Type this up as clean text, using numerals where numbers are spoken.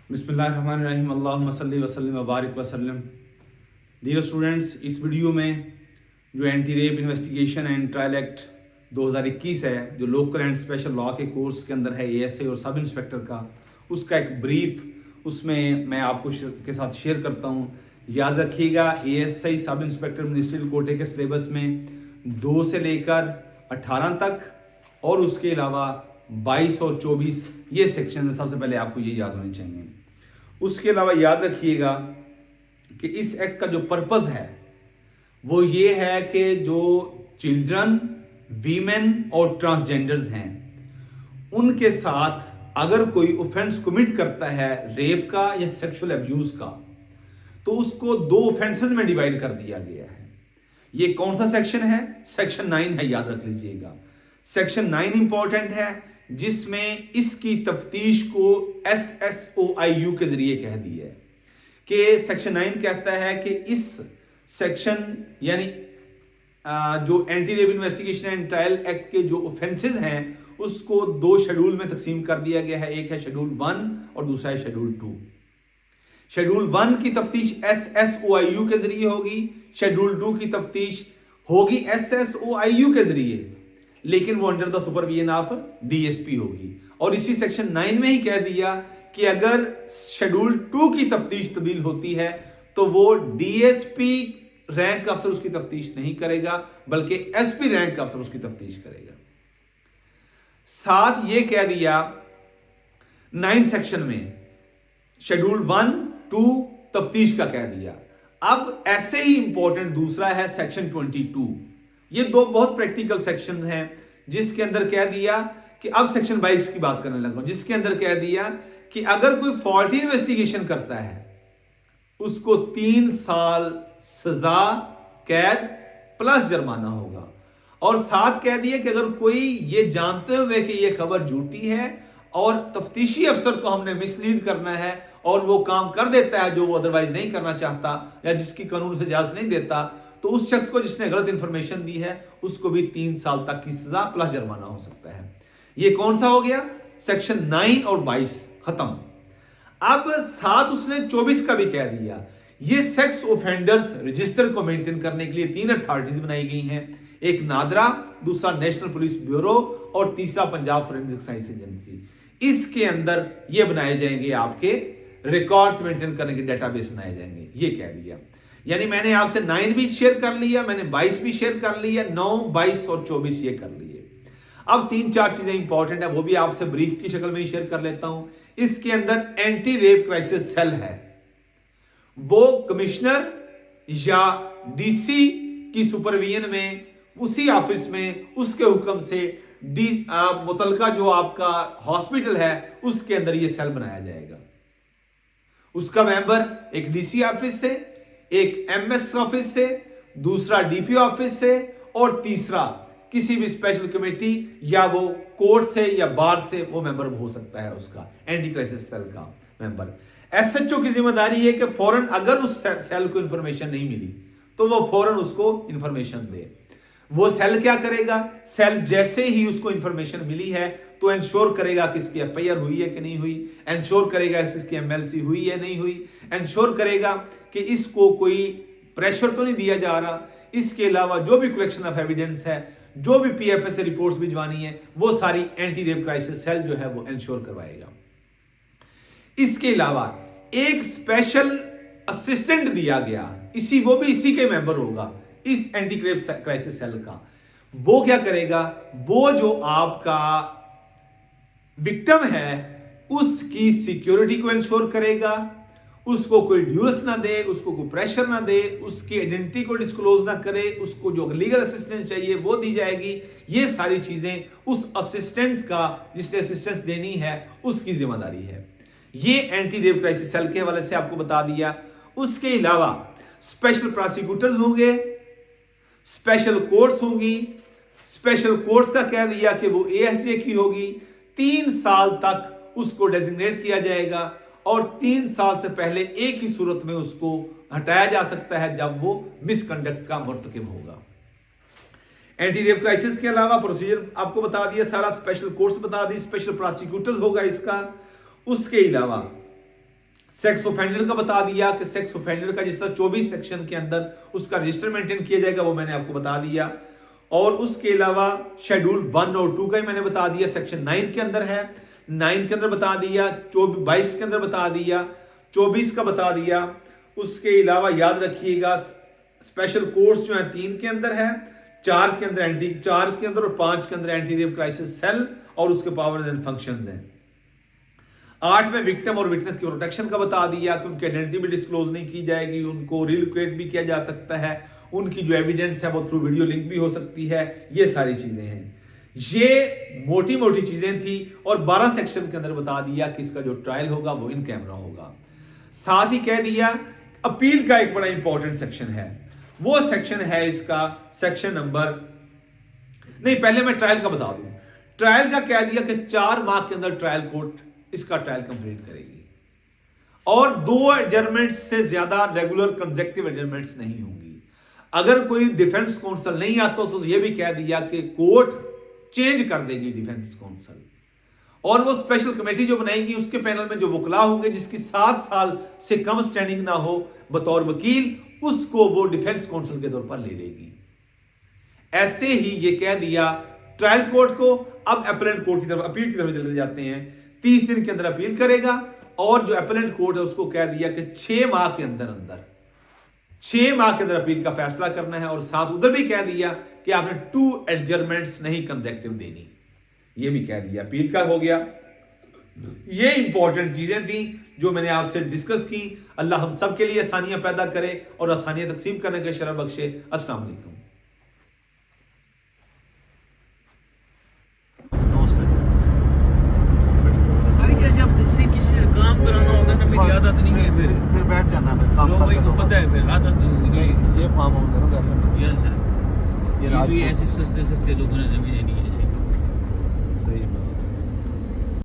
बिस्मिल्लाहिर्रहमानिर्रहीम अल्लाहुम्मा सल्ली वसल्लिम व बारिक वसल्लम। डियर स्टूडेंट्स, इस वीडियो में जो anti rape investigation and trial act 2021 है, जो लोकल एंड स्पेशल लॉ के कोर्स के अंदर है एएसए और सब इंस्पेक्टर का, उसका एक ब्रीफ उसमें मैं आपको के साथ शेयर करता हूँ। याद रखिएगा, एएसआई सब इंस्पेक्टर मिनिस्ट्रियल कोटे के सिलेबस में 2 से लेकर 18 तक और उसके अलावा 22 और 24 ये सेक्शन सबसे पहले आपको ये याद होने चाहिए। उसके अलावा याद रखिएगा कि इस एक्ट का जो पर्पस है वो ये है कि जो चिल्ड्रन, वीमेन और ट्रांसजेंडर्स हैं उनके साथ अगर कोई ऑफेंस कमिट करता है रेप का या सेक्सुअल अब्यूज का, तो उसको 2 ऑफेंसेस में डिवाइड कर दिया गया है। ये कौन सा सेक्शन है? सेक्शन 9 है, याद रख लीजिएगा। सेक्शन 9 इंपॉर्टेंट है, जिसमें इसकी तफ्तीश को SSOIU के जरिए कह दिया है कि सेक्शन 9 कहता है कि इस सेक्शन यानी जो anti rape investigation and trial act के जो ऑफेंसेस हैं उसको 2 शेड्यूल में तकसीम कर दिया गया है। एक है शेड्यूल 1 और दूसरा है शेड्यूल 2। शेड्यूल 1 की तफ्तीश SSOIU के जरिए होगी, शेड्यूल 2 की तफ्तीश होगी SSOIU के जरिए, लेकिन वो under the supervision of DSP होगी। और इसी सेक्शन 9 में ही कह दिया कि अगर शेड्यूल 2 की तफ्तीश तब्दील होती है तो वो DSP रैंक का अफसर उसकी तफ्तीश नहीं करेगा, बल्कि SP रैंक का अफसर उसकी तफ्तीश करेगा। साथ ये कह दिया 9 सेक्शन में शेड्यूल 1, 2 तफ्तीश का कह दिया। अब ऐसे ही इंपॉर्टेंट दूसरा है सेक्शन 22। ये 2 बहुत प्रैक्टिकल सेक्शन हैं, जिसके अंदर कह दिया कि अब सेक्शन 22 की बात करने लगा, जिसके अंदर कह दिया कि अगर कोई फॉल्टी इन्वेस्टिगेशन करता है उसको 3 साल सजा, कैद प्लस जुर्माना होगा। और साथ कह दिया कि अगर कोई ये जानते हुए कि ये खबर झूठी है और तफ्तीशी अफसर को हमने मिसलीड करना है और वो काम कर देता है जो वो अदरवाइज नहीं करना चाहता या जिसकी कानून से इजाजत नहीं देता, तो उस शख्स को जिसने गलत इंफॉर्मेशन दी है उसको भी 3 साल तक की सजा प्लस जुर्माना हो सकता है। ये कौन सा हो गया? सेक्शन 9 और 22 खत्म। अब साथ उसने 24 का भी कह दिया। ये सेक्स ऑफेंडर्स रजिस्टर को मेंटेन करने के लिए 3 अथॉरिटीज बनाई गई हैं। एक नादरा, दूसरा नेशनल पुलिस ब्यूरो और तीसरा पंजाब फोरेंसिक साइंस एजेंसी। इसके अंदर ये बनाए जाएंगे, आपके रिकॉर्ड्स मेंटेन करने के डेटाबेस बनाए जाएंगे, ये कह दिया। यानी मैंने आपसे 9 भी शेयर कर लिया, मैंने 22 भी शेयर कर लिया, 9, 22 और 24 ये कर लिए। अब 3-4 चीजें इंपॉर्टेंट है, वो भी आपसे ब्रीफ की शक्ल में ही शेयर कर लेता हूं। इसके अंदर एंटी रेप क्राइसिस सेल है, वो कमिश्नर या DC की सुपरविजन में, उसी ऑफिस में उसके हुक्म से मुतलका जो आपका हॉस्पिटल है उसके अंदर ये सेल बनाया जाएगा। उसका मेंबर एक DC ऑफिस से, एक MS ऑफिस से, दूसरा DPO ऑफिस से और तीसरा किसी भी स्पेशल कमेटी या वो कोर्ट से या बार से वो मेंबर हो सकता है, उसका एंटी क्राइसिस सेल का मेंबर। SHO की जिम्मेदारी है कि फौरन अगर उस सेल को इंफॉर्मेशन नहीं मिली तो वो फौरन उसको इंफॉर्मेशन दे। वो सेल क्या करेगा? सेल जैसे ही उसको इंफॉर्मेशन मिली है तो इंश्योर करेगा कि इसकी FIR हुई है कि नहीं हुई, इंश्योर करेगा कि इसकी MLC हुई है नहीं हुई, इंश्योर करेगा कि इसको कोई प्रेशर तो नहीं दिया जा रहा। इसके अलावा जो भी कलेक्शन ऑफ एविडेंस है, जो भी PFS से रिपोर्ट्स भिजवानी है, वो सारी एंटी रेप क्राइसिस सेल जो है वो इंश्योर करवाएगा। इसके अलावा एक स्पेशल असिस्टेंट दिया गया, वो भी इसी के मेंबर होगा इस एंटी रेप क्राइसिस सेल का। वो क्या करेगा? वो जो आपका विक्टिम है उसकी सिक्योरिटी को इंश्योर करेगा, उसको कोई ड्यूरस ना दे, उसको कोई प्रेशर ना दे, उसकी आइडेंटिटी को डिस्क्लोज ना करे, उसको जो लीगल असिस्टेंस चाहिए वो दी जाएगी। ये सारी चीजें उस असिस्टेंट का, जिसने असिस्टेंस देनी है, उसकी जिम्मेदारी है। ये एंटी रेप क्राइसिस सेल के हवाले से आपको बता दिया। उसके अलावा स्पेशल प्रोसिक्यूटर्स होंगे, स्पेशल कोर्ट्स होंगी। स्पेशल कोर्ट्स का कह दिया कि वो ASJ की होगी, 3 साल तक उसको डेजिग्नेट किया जाएगा और 3 साल से पहले एक ही सूरत में उसको हटाया जा सकता है जब वो मिसकंडक्ट का मुर्तकिब होगा। एंटी रेप क्राइसिस के अलावा प्रोसीजर आपको बता दिया सारा, स्पेशल कोर्ट्स बता दी, स्पेशल प्रोसिक्यूटर्स होगा इसका। उसके अलावा सेक्स ऑफेंडर का बता दिया कि सेक्स ऑफेंडर का जिस तरह 24 सेक्शन के अंदर उसका रजिस्टर मेंटेन किया जाएगा, वो मैंने आपको बता दिया। और उसके अलावा शेड्यूल 1 और 2 का ही मैंने बता दिया, सेक्शन 9 के अंदर है, 9 के अंदर बता दिया, 22 के अंदर बता दिया, 24 का बता दिया। उसके अलावा याद रखिएगा स्पेशल कोर्ट्स जो है 3 के अंदर है, 4 के अंदर और 5 के अंदर एंटी रेप क्राइसिस सेल और उसके पावर्स एंड फंक्शंस हैं। 8 में विक्टिम और विटनेस की प्रोटेक्शन का बता दिया कि उनकी आइडेंटिटी भी डिस्क्लोज नहीं की जाएगी, उनको रिलोकेट भी किया जा सकता है, उनकी जो एविडेंस है वो थ्रू वीडियो लिंक भी हो सकती है। ये सारी चीजें हैं, ये मोटी मोटी चीजें थी। और 12 सेक्शन के अंदर बता दिया कि इसका जो ट्रायल होगा वो इन कैमरा होगा। साथ ही कह दिया अपील का एक बड़ा इंपॉर्टेंट सेक्शन है, वो सेक्शन है इसका सेक्शन नंबर, नहीं पहले मैं ट्रायल का बता दूं। ट्रायल का कह दिया कि 4 माह के अंदर ट्रायल कोर्ट इसका ट्रायल कंप्लीट करेगी और 2 एडजर्नमेंट्स से ज्यादा रेगुलर कंसेक्टिव एडजर्नमेंट्स नहीं होंगी। अगर कोई डिफेंस काउंसिल नहीं आता तो यह भी कह दिया कि कोर्ट चेंज कर देगी डिफेंस काउंसिल, और वो स्पेशल कमेटी जो बनाएगी उसके पैनल में जो वकला होंगे जिसकी 7 साल से कम स्टैंडिंग ना हो बतौर वकील, उसको वो डिफेंस काउंसिल के तौर पर ले लेगी। ऐसे ही ये कह दिया ट्रायल कोर्ट को। अब अपीलेंट कोर्ट की तरफ, अपील की तरफ चले जाते हैं। 30 दिन के अंदर अपील करेगा और जो अपीलेंट कोर्ट है उसको कह दिया कि 6 माह के अंदर 6 माह के अंदर अपील का फैसला करना है। और साथ उधर भी कह दिया कि आपने 2 एडजर्नमेंट्स नहीं कंसेक्टिव देनी, ये भी कह दिया। अपील का हो गया। ये इंपॉर्टेंट चीजें थी जो मैंने आपसे डिस्कस की। अल्लाह हम सब के लिए आसानियां पैदा करे और आसानियां तकसीम करने के शरफ बख्शे। अस्सलाम वालेकुम। किसी काम कराना होगा ना, मेरी आदत नहीं है, फिर बैठ जाना, फिर काम लोगों को पता है, फिर आदत ये फार्म हाउस है ना, ये सर, ये भी ऐसे सस्ते लोगों ने जमीनें ली है।